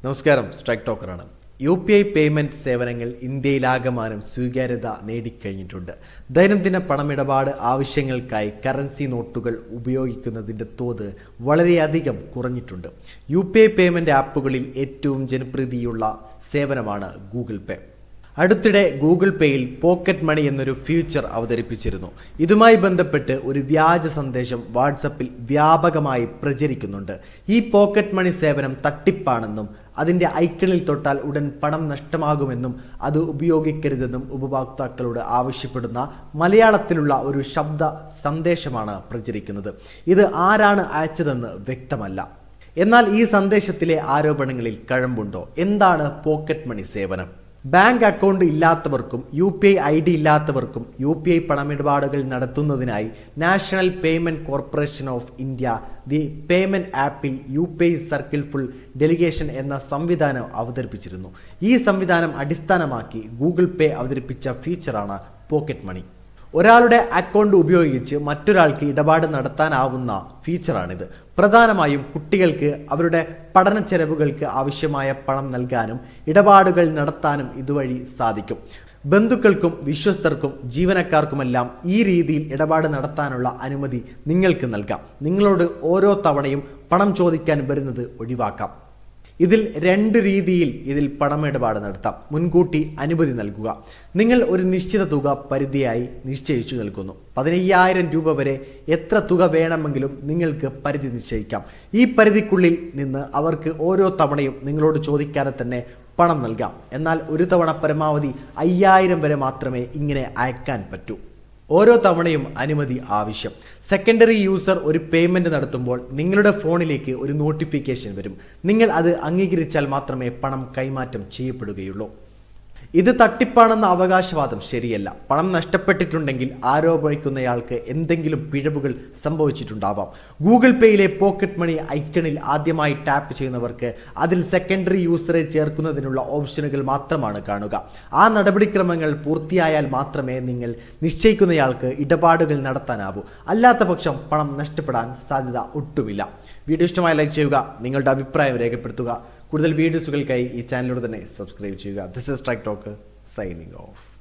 നമസ്കാരം, strike ടോക്കറാണ്. UPI payment സേവനങ്ങൾ ഇന്ത്യയിലാകമാനം സ്വീകാര്യത നേടിക്കഴിഞ്ഞിട്ടുണ്ട്. ദൈനംദിന പണമിടപാട് ആവശ്യങ്ങൾക്കായി കറൻസി നോട്ടുകൾ ഉപയോഗിക്കുന്നതിൻ്റെ തോത് വളരെയധികം കുറഞ്ഞിട്ടുണ്ട്. UPI പേയ്മെൻറ്റ് ആപ്പുകളിൽ ഏറ്റവും ജനപ്രീതിയുള്ള സേവനമാണ് ഗൂഗിൾ പേ. അടുത്തിടെ ഗൂഗിൾ പേയിൽ പോക്കറ്റ് മണി എന്നൊരു ഫീച്ചർ അവതരിപ്പിച്ചിരുന്നു. ഇതുമായി ബന്ധപ്പെട്ട് ഒരു വ്യാജ സന്ദേശം വാട്സപ്പിൽ വ്യാപകമായി പ്രചരിക്കുന്നുണ്ട്. ഈ പോക്കറ്റ് മണി സേവനം തട്ടിപ്പാണെന്നും അതിൻ്റെ ഐക്കണിൽ തൊട്ടാൽ ഉടൻ പണം നഷ്ടമാകുമെന്നും അത് ഉപയോഗിക്കരുതെന്നും ഉപഭോക്താക്കളോട് ആവശ്യപ്പെടുന്ന മലയാളത്തിലുള്ള ഒരു ശബ്ദ സന്ദേശമാണ് പ്രചരിക്കുന്നത്. ഇത് ആരാണ് അയച്ചതെന്ന് വ്യക്തമല്ല. എന്നാൽ ഈ സന്ദേശത്തിലെ ആരോപണങ്ങളിൽ കഴമ്പുണ്ടോ? എന്താണ് പോക്കറ്റ് മണി സേവനം? ബാങ്ക് അക്കൗണ്ട് ഇല്ലാത്തവർക്കും UPI ID ഇല്ലാത്തവർക്കും UPI പണമിടപാടുകൾ നടത്തുന്നതിനായി national payment corporation of India the payment ആപ്പിൽ UPI സർക്കിൾ ഫുൾ ഡെലിഗേഷൻ എന്ന സംവിധാനം അവതരിപ്പിച്ചിരുന്നു. ഈ സംവിധാനം അടിസ്ഥാനമാക്കി ഗൂഗിൾ പേ അവതരിപ്പിച്ച ഫീച്ചറാണ് പോക്കറ്റ് മണി. ഒരാളുടെ അക്കൗണ്ട് ഉപയോഗിച്ച് മറ്റൊരാൾക്ക് ഇടപാട് നടത്താനാവുന്ന ഫീച്ചറാണിത്. പ്രധാനമായും കുട്ടികൾക്ക് അവരുടെ പഠന ചെലവുകൾക്ക് ആവശ്യമായ പണം നൽകാനും ഇടപാടുകൾ നടത്താനും ഇതുവഴി സാധിക്കും. ബന്ധുക്കൾക്കും വിശ്വസ്തർക്കും ജീവനക്കാർക്കുമെല്ലാം ഈ രീതിയിൽ ഇടപാട് നടത്താനുള്ള അനുമതി നിങ്ങൾക്ക് നൽകാം. നിങ്ങളോട് ഓരോ തവണയും പണം ചോദിക്കാൻ വരുന്നത് ഒഴിവാക്കാം. ഇതിൽ രണ്ട് രീതിയിൽ പണമിടപാട് നടത്താം. മുൻകൂട്ടി അനുമതി നൽകുക. നിങ്ങൾ ഒരു നിശ്ചിത തുക പരിധിയായി നിശ്ചയിച്ചു നൽകുന്നു. 15,000 രൂപ വരെ എത്ര തുക വേണമെങ്കിലും നിങ്ങൾക്ക് പരിധി നിശ്ചയിക്കാം. ഈ പരിധിക്കുള്ളിൽ നിന്ന് അവർക്ക് ഓരോ തവണയും നിങ്ങളോട് ചോദിക്കാതെ തന്നെ പണം നൽകാം. എന്നാൽ ഒരു തവണ പരമാവധി 5,000 വരെ മാത്രമേ ഇങ്ങനെ അയക്കാൻ പറ്റൂ. ഓരോ തവണയും അനുമതി ആവശ്യം. സെക്കൻഡറി യൂസർ ഒരു പേയ്മെൻറ്റ് നടത്തുമ്പോൾ നിങ്ങളുടെ ഫോണിലേക്ക് ഒരു നോട്ടിഫിക്കേഷൻ വരും. നിങ്ങൾ അത് അംഗീകരിച്ചാൽ മാത്രമേ പണം കൈമാറ്റം ചെയ്യപ്പെടുകയുള്ളൂ. ഇത് തട്ടിപ്പാണെന്ന അവകാശവാദം ശരിയല്ല. പണം നഷ്ടപ്പെട്ടിട്ടുണ്ടെങ്കിൽ ആരോപിക്കുന്നയാൾക്ക് എന്തെങ്കിലും പിഴവുകൾ സംഭവിച്ചിട്ടുണ്ടാവാം. ഗൂഗിൾ പേയിലെ പോക്കറ്റ് മണി ഐക്കണിൽ ആദ്യമായി ടാപ്പ് ചെയ്യുന്നവർക്ക് അതിൽ സെക്കൻഡറി യൂസറെ ചേർക്കുന്നതിനുള്ള ഓപ്ഷനുകൾ മാത്രമാണ് കാണുക. ആ നടപടിക്രമങ്ങൾ പൂർത്തിയായാൽ മാത്രമേ നിങ്ങൾ നിശ്ചയിക്കുന്നയാൾക്ക് ഇടപാടുകൾ നടത്താനാവൂ. അല്ലാത്ത പക്ഷം പണം നഷ്ടപ്പെടാൻ സാധ്യത ഒട്ടുമില്ല. വീഡിയോ ഇഷ്ടമായി ലൈക്ക് ചെയ്യുക, നിങ്ങളുടെ അഭിപ്രായം രേഖപ്പെടുത്തുക. കൂടുതൽ വീഡിയോസുകൾക്കായി ഈ ചാനലിലൂടെ തന്നെ സബ്സ്ക്രൈബ് ചെയ്യുക. This is strike talk signing off.